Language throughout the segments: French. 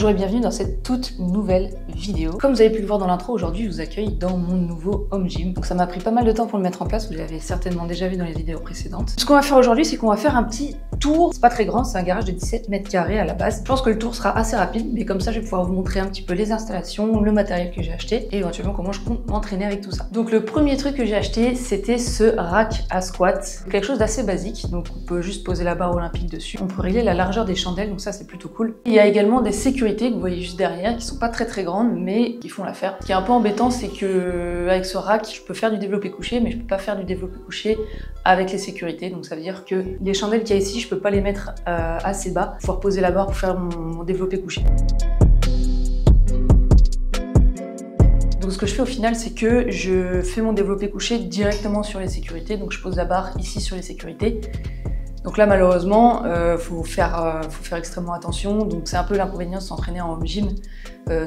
Bonjour et bienvenue dans cette toute nouvelle vidéo. Comme vous avez pu le voir dans l'intro, aujourd'hui je vous accueille dans mon nouveau home gym. Donc ça m'a pris pas mal de temps pour le mettre en place, vous l'avez certainement déjà vu dans les vidéos précédentes. Ce qu'on va faire aujourd'hui, c'est qu'on va faire un petit tour. C'est pas très grand, c'est un garage de 17 mètres carrés à la base. Je pense que le tour sera assez rapide, mais comme ça je vais pouvoir vous montrer un petit peu les installations, le matériel que j'ai acheté et éventuellement comment je compte m'entraîner avec tout ça. Donc le premier truc que j'ai acheté, c'était ce rack à squat. Quelque chose d'assez basique, donc on peut juste poser la barre olympique dessus. On peut régler la largeur des chandelles, donc ça c'est plutôt cool. Il y a également des sécurités que vous voyez juste derrière, qui sont pas très grandes, mais qui font l'affaire. Ce qui est un peu embêtant, c'est que avec ce rack, je peux faire du développé couché, mais je peux pas faire du développé couché avec les sécurités. Donc ça veut dire que les chandelles qu'il y a ici, je peux pas les mettre assez bas pour pouvoir poser la barre pour faire mon développé couché. Donc ce que je fais au final, c'est que je fais mon développé couché directement sur les sécurités. Donc je pose la barre ici sur les sécurités. Donc là, malheureusement, faut faire extrêmement attention. Donc c'est un peu l'inconvénient de s'entraîner en home gym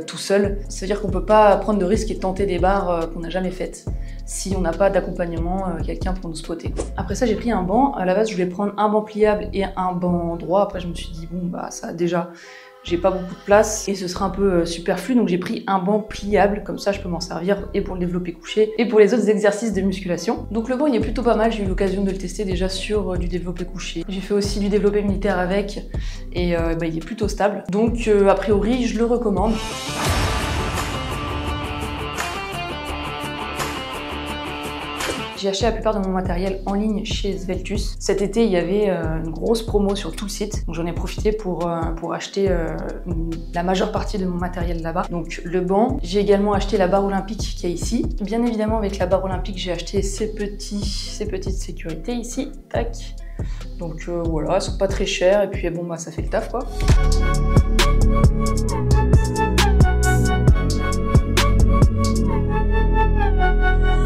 tout seul. C'est-à-dire qu'on peut pas prendre de risques et tenter des barres qu'on n'a jamais faites si on n'a pas d'accompagnement, quelqu'un pour nous spotter. Après ça, j'ai pris un banc. À la base, je voulais prendre un banc pliable et un banc droit. Après, je me suis dit, bon, bah ça déjà, j'ai pas beaucoup de place et ce sera un peu superflu, donc j'ai pris un banc pliable, comme ça je peux m'en servir et pour le développé couché et pour les autres exercices de musculation. Donc le banc il est plutôt pas mal, j'ai eu l'occasion de le tester déjà sur du développé couché. J'ai fait aussi du développé militaire avec et il est plutôt stable. Donc a priori je le recommande. J'ai acheté la plupart de mon matériel en ligne chez Sveltus. Cet été, il y avait une grosse promo sur tout le site. Donc j'en ai profité pour acheter la majeure partie de mon matériel là-bas. Donc le banc. J'ai également acheté la barre olympique qui est ici. Bien évidemment, avec la barre olympique, j'ai acheté ces petites sécurités ici. Tac. Donc voilà, elles sont pas très chères et puis bon bah ça fait le taf quoi.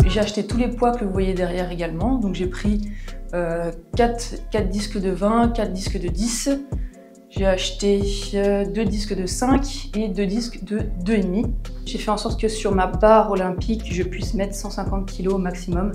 J'ai acheté tous les poids que vous voyez derrière également, donc j'ai pris 4 disques de 20, 4 disques de 10, j'ai acheté 2 disques de 5 et 2 disques de 2,5. J'ai fait en sorte que sur ma barre olympique, je puisse mettre 150 kg au maximum,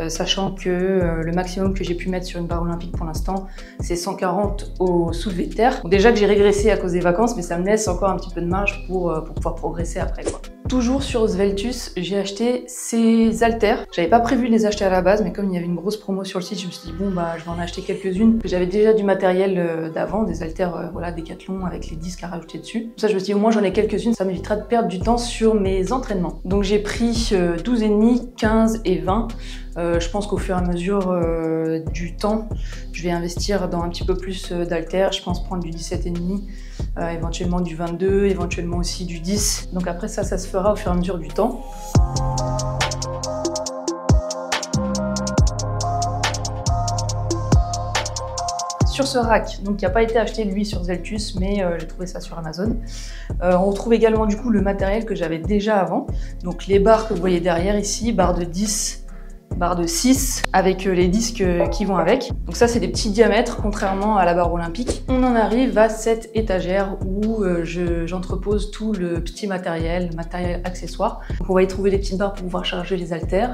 sachant que le maximum que j'ai pu mettre sur une barre olympique pour l'instant, c'est 140 au soulevé de terre. Donc déjà que j'ai régressé à cause des vacances, mais ça me laisse encore un petit peu de marge pour pouvoir progresser après quoi. Toujours sur Sveltus, j'ai acheté ces haltères. J'avais pas prévu de les acheter à la base, mais comme il y avait une grosse promo sur le site, je me suis dit bon bah je vais en acheter quelques-unes. J'avais déjà du matériel d'avant, des haltères voilà, Decathlon avec les disques à rajouter dessus. Comme ça je me suis dit au moins j'en ai quelques-unes, ça m'évitera de perdre du temps sur mes entraînements. Donc j'ai pris 12,5, 15 et 20. Je pense qu'au fur et à mesure du temps, je vais investir dans un petit peu plus d'haltères. Je pense prendre du 17,5, éventuellement du 22, éventuellement aussi du 10. Donc après ça se fera au fur et à mesure du temps. Sur ce rack, donc qui n'a pas été acheté lui sur Sveltus, mais j'ai trouvé ça sur Amazon. On retrouve également du coup le matériel que j'avais déjà avant. Donc les barres que vous voyez derrière ici, barres de 10, barre de 6 avec les disques qui vont avec. Donc ça c'est des petits diamètres contrairement à la barre olympique. On en arrive à cette étagère où j'entrepose tout le petit matériel accessoire. Donc on va y trouver des petites barres pour pouvoir charger les haltères.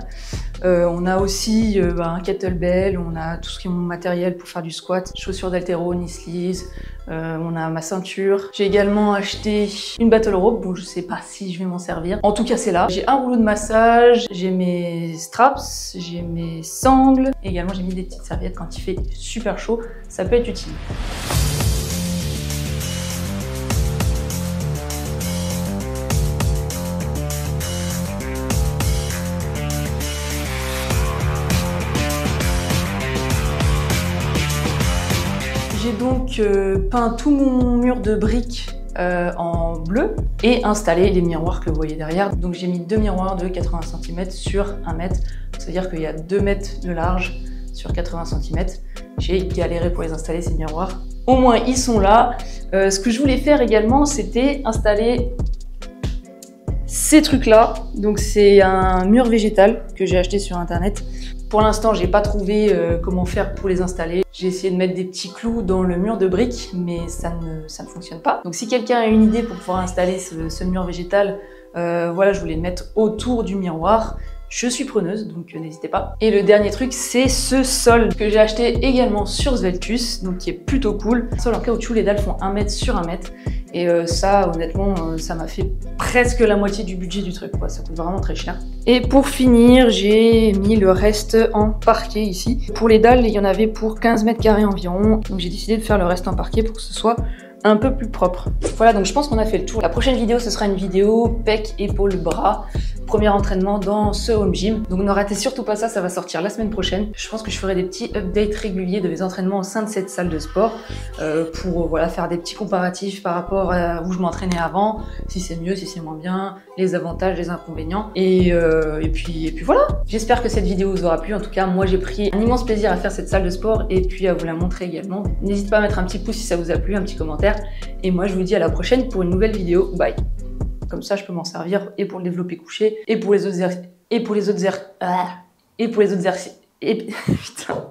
On a aussi un kettlebell, on a tout ce qui est mon matériel pour faire du squat, chaussures d'haltéro, knee sleeves, on a ma ceinture. J'ai également acheté une battle rope, bon je sais pas si je vais m'en servir. En tout cas c'est là. J'ai un rouleau de massage, j'ai mes straps, j'ai mes sangles. Et également j'ai mis des petites serviettes quand il fait super chaud, ça peut être utile. J'ai donc peint tout mon mur de briques en bleu et installé les miroirs que vous voyez derrière. Donc j'ai mis 2 miroirs de 80 cm sur 1 mètre. C'est-à-dire qu'il y a 2 mètres de large sur 80 cm. J'ai galéré pour les installer ces miroirs. Au moins ils sont là. Ce que je voulais faire également, c'était installer ces trucs-là. Donc c'est un mur végétal que j'ai acheté sur internet. Pour l'instant, j'ai pas trouvé comment faire pour les installer. J'ai essayé de mettre des petits clous dans le mur de briques, mais ça ne fonctionne pas. Donc si quelqu'un a une idée pour pouvoir installer ce mur végétal, voilà, je voulais le mettre autour du miroir. Je suis preneuse, donc n'hésitez pas. Et le dernier truc, c'est ce sol que j'ai acheté également sur Sveltus, donc qui est plutôt cool. Sol en caoutchouc, les dalles font 1 mètre sur 1 mètre. Et ça, honnêtement, ça m'a fait presque la moitié du budget du truc, quoi. Ça coûte vraiment très cher. Et pour finir, j'ai mis le reste en parquet ici. Pour les dalles, il y en avait pour 15 mètres carrés environ. Donc j'ai décidé de faire le reste en parquet pour que ce soit un peu plus propre. Voilà, donc je pense qu'on a fait le tour. La prochaine vidéo, ce sera une vidéo pec, épaules, bras. Premier entraînement dans ce home gym. Donc ne ratez surtout pas ça, ça va sortir la semaine prochaine. Je pense que je ferai des petits updates réguliers de mes entraînements au sein de cette salle de sport pour voilà, faire des petits comparatifs par rapport à où je m'entraînais avant, si c'est mieux, si c'est moins bien, les avantages, les inconvénients. Et puis voilà. J'espère que cette vidéo vous aura plu. En tout cas, moi j'ai pris un immense plaisir à faire cette salle de sport et puis à vous la montrer également. N'hésitez pas à mettre un petit pouce si ça vous a plu, un petit commentaire. Et moi je vous dis à la prochaine pour une nouvelle vidéo. Bye. Comme ça, je peux m'en servir et pour le développé couché, et pour les autres exercices. Putain.